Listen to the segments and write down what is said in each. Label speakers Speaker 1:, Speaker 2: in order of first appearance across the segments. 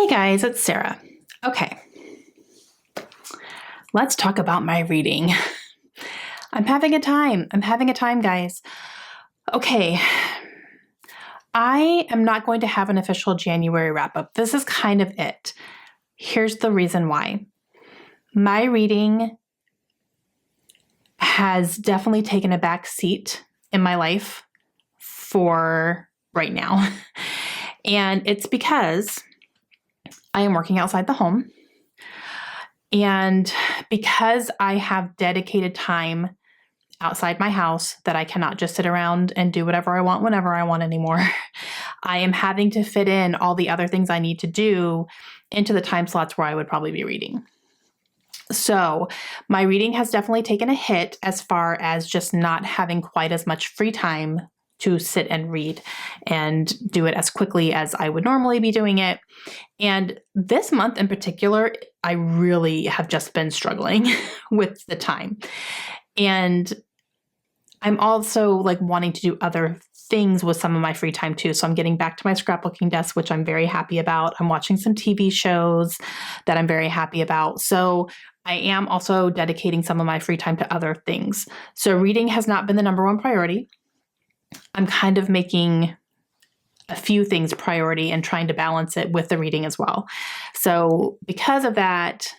Speaker 1: guys, it's Sarah. Okay, let's talk about my reading. I'm having a time, guys. Okay, I am not going to have an official January wrap-up. This is kind of it. Here's the reason why. My reading has definitely taken a back seat in my life for right now. And it's because I am working outside the home. And because I have dedicated time outside my house that I cannot just sit around and do whatever I want whenever I want anymore, I am having to fit in all the other things I need to do into the time slots where I would probably be reading. So my reading has definitely taken a hit as far as just not having quite as much free time to sit and read and do it as quickly as I would normally be doing it. And this month in particular, I really have just been struggling with the time. And I'm also like wanting to do other things with some of my free time too. So I'm getting back to my scrapbooking desk, which I'm very happy about. I'm watching some TV shows that I'm very happy about. So I am also dedicating some of my free time to other things. So reading has not been the number one priority. I'm kind of making a few things priority and trying to balance it with the reading as well. So because of that,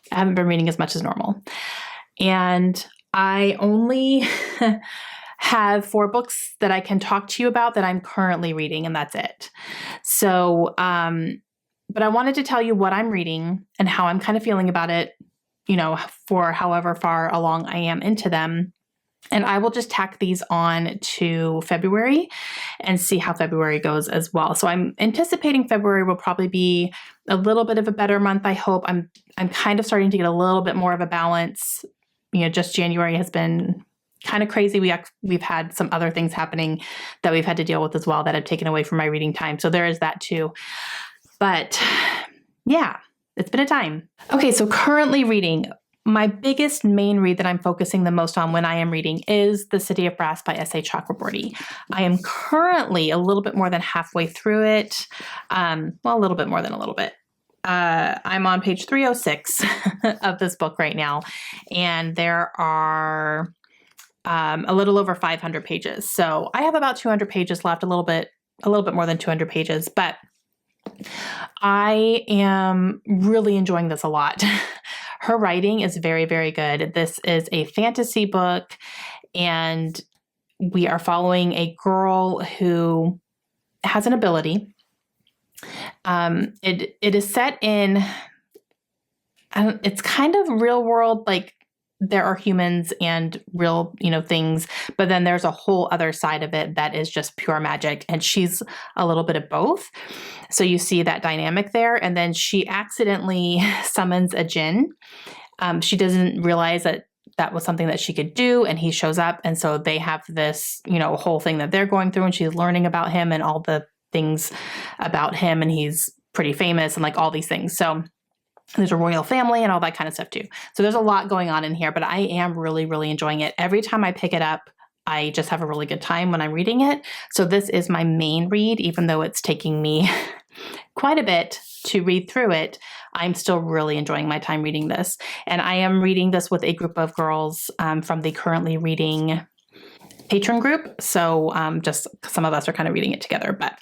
Speaker 1: I haven't been reading as much as normal. And I only have 4 books that I can talk to you about that I'm currently reading, and that's it. So, but I wanted to tell you what I'm reading and how I'm kind of feeling about it, for however far along I am into them. And I will just tack these on to February and see how February goes as well. So I'm anticipating February will probably be a little bit of a better month, I hope. I'm kind of starting to get a little bit more of a balance. Just January has been kind of crazy. We've had some other things happening that we've had to deal with as well that have taken away from my reading time. So there is that too. But yeah, it's been a time. Okay, so currently reading. My biggest main read that I'm focusing the most on when I am reading is The City of Brass by S.A. Chakraborty. I am currently a little bit more than halfway through it. A little bit more than a little bit. I'm on page 306 of this book right now, and there are a little over 500 pages. So I have about 200 pages left, a little bit more than 200 pages, but I am really enjoying this a lot. Her writing is very, very good. This is a fantasy book, and we are following a girl who has an ability. It is set in, it's kind of real world, like there are humans and real, things, but then there's a whole other side of it that is just pure magic. And she's a little bit of both. So you see that dynamic there. And then she accidentally summons a djinn. She doesn't realize that was something that she could do. And he shows up. And so they have this, whole thing that they're going through, and she's learning about him and all the things about him. And he's pretty famous and like all these things. So there's a royal family and all that kind of stuff too. So there's a lot going on in here, but I am really, really enjoying it. Every time I pick it up, I just have a really good time when I'm reading it. So this is my main read, even though it's taking me quite a bit to read through it. I'm still really enjoying my time reading this. And I am reading this with a group of girls from the Currently Reading patron group. So just some of us are kind of reading it together, but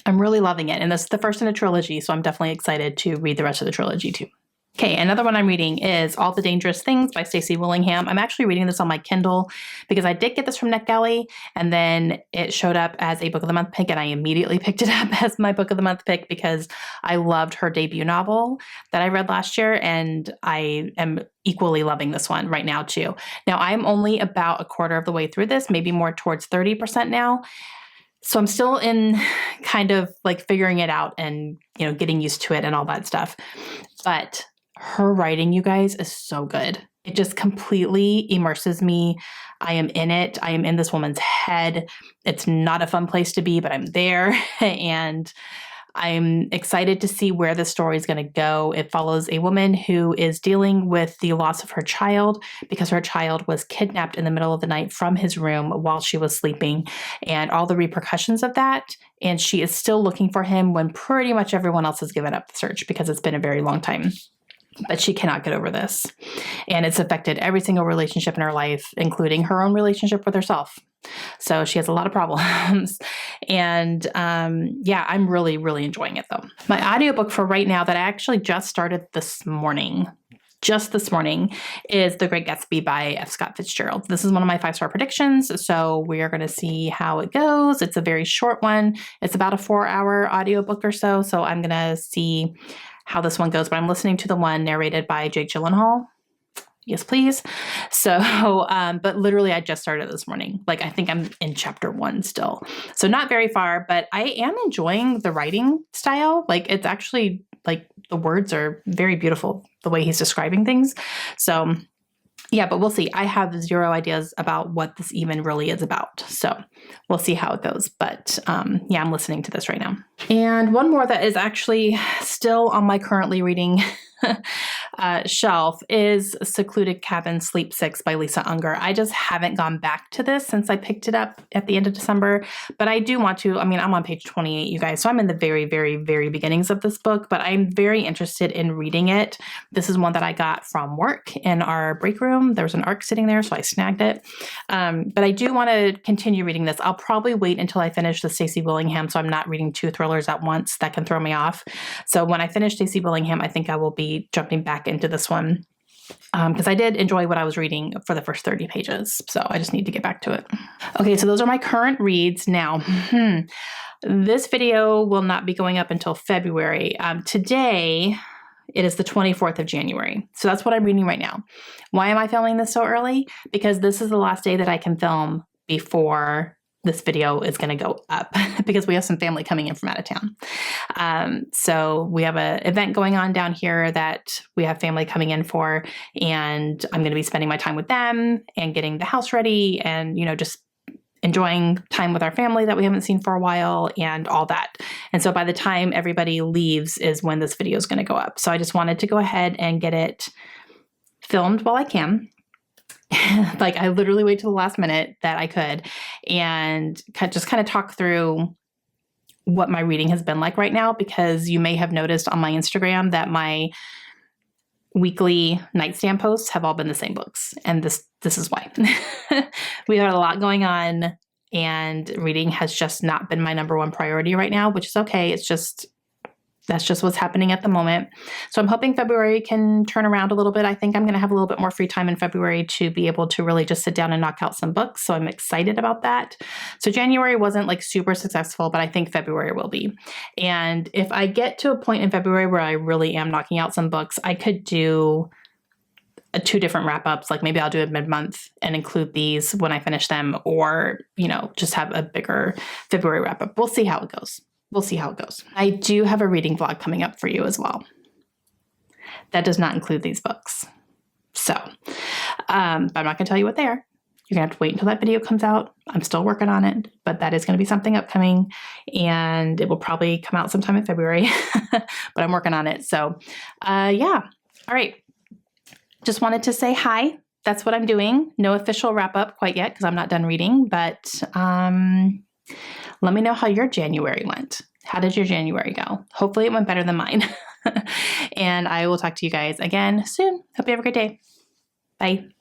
Speaker 1: I'm really loving it. And this is the first in a trilogy, so I'm definitely excited to read the rest of the trilogy too. Okay, another one I'm reading is All the Dangerous Things by Stacey Willingham. I'm actually reading this on my Kindle because I did get this from NetGalley, and then it showed up as a Book of the Month pick, and I immediately picked it up as my Book of the Month pick because I loved her debut novel that I read last year, and I am equally loving this one right now too. Now, I'm only about a quarter of the way through this, maybe more towards 30% now. So I'm still in kind of like figuring it out and, getting used to it and all that stuff. But her writing, you guys, is so good. It just completely immerses me. I am in it. I am in this woman's head. It's not a fun place to be, but I'm there. And I'm excited to see where the story is going to go. It follows a woman who is dealing with the loss of her child because her child was kidnapped in the middle of the night from his room while she was sleeping, and all the repercussions of that. And she is still looking for him when pretty much everyone else has given up the search because it's been a very long time. But she cannot get over this. And it's affected every single relationship in her life, including her own relationship with herself. So she has a lot of problems. And yeah, I'm really, really enjoying it though. My audiobook for right now that I actually just started this morning, is The Great Gatsby by F. Scott Fitzgerald. This is one of my 5-star predictions, so we are going to see how it goes. It's a very short one. It's about a 4-hour audiobook or so, so I'm going to see how this one goes, but I'm listening to the one narrated by Jake Gyllenhaal. Yes, please. So, but literally I just started this morning. Like, I think I'm in chapter 1 still. So not very far, but I am enjoying the writing style. Like, it's actually, like, the words are very beautiful, the way he's describing things. So yeah, but we'll see. I have 0 ideas about what this even really is about. So we'll see how it goes. But yeah, I'm listening to this right now. And one more that is actually still on my currently reading shelf is Secluded Cabin Sleep 6 by Lisa Unger. I just haven't gone back to this since I picked it up at the end of December, but I do want to. I mean, I'm on page 28, you guys, so I'm in the very, very, very beginnings of this book, but I'm very interested in reading it. This is one that I got from work in our break room. There was an ARC sitting there, so I snagged it. But I do want to continue reading this. I'll probably wait until I finish the Stacey Willingham, so I'm not reading 2 thrillers at once. That can throw me off. So when I finish Stacey Willingham, I think I will be jumping back into this one because I did enjoy what I was reading for the first 30 pages. So I just need to get back to it. Okay, so those are my current reads. Now, this video will not be going up until February. Today, it is the 24th of January. So that's what I'm reading right now. Why am I filming this so early? Because this is the last day that I can film before this video is going to go up because we have some family coming in from out of town. So we have an event going on down here that we have family coming in for, and I'm going to be spending my time with them and getting the house ready and, you know, just enjoying time with our family that we haven't seen for a while and all that. And so by the time everybody leaves is when this video is going to go up. So I just wanted to go ahead and get it filmed while I can. Like, I literally wait till the last minute that I could and just kind of talk through what my reading has been like right now, because you may have noticed on my Instagram that my weekly nightstand posts have all been the same books. And this is why. We had a lot going on and reading has just not been my number 1 priority right now, which is okay. That's just what's happening at the moment. So I'm hoping February can turn around a little bit. I think I'm going to have a little bit more free time in February to be able to really just sit down and knock out some books. So I'm excited about that. So January wasn't like super successful, but I think February will be. And if I get to a point in February where I really am knocking out some books, I could do 2 different wrap-ups. Like, maybe I'll do it mid-month and include these when I finish them, or, you know, just have a bigger February wrap-up. We'll see how it goes. I do have a reading vlog coming up for you as well. That does not include these books. So, but I'm not going to tell you what they are. You're going to have to wait until that video comes out. I'm still working on it, but that is going to be something upcoming, and it will probably come out sometime in February, but I'm working on it. So, yeah. All right. Just wanted to say hi. That's what I'm doing. No official wrap up quite yet because I'm not done reading, but, let me know how your January went. How did your January go? Hopefully it went better than mine. And I will talk to you guys again soon. Hope you have a great day. Bye.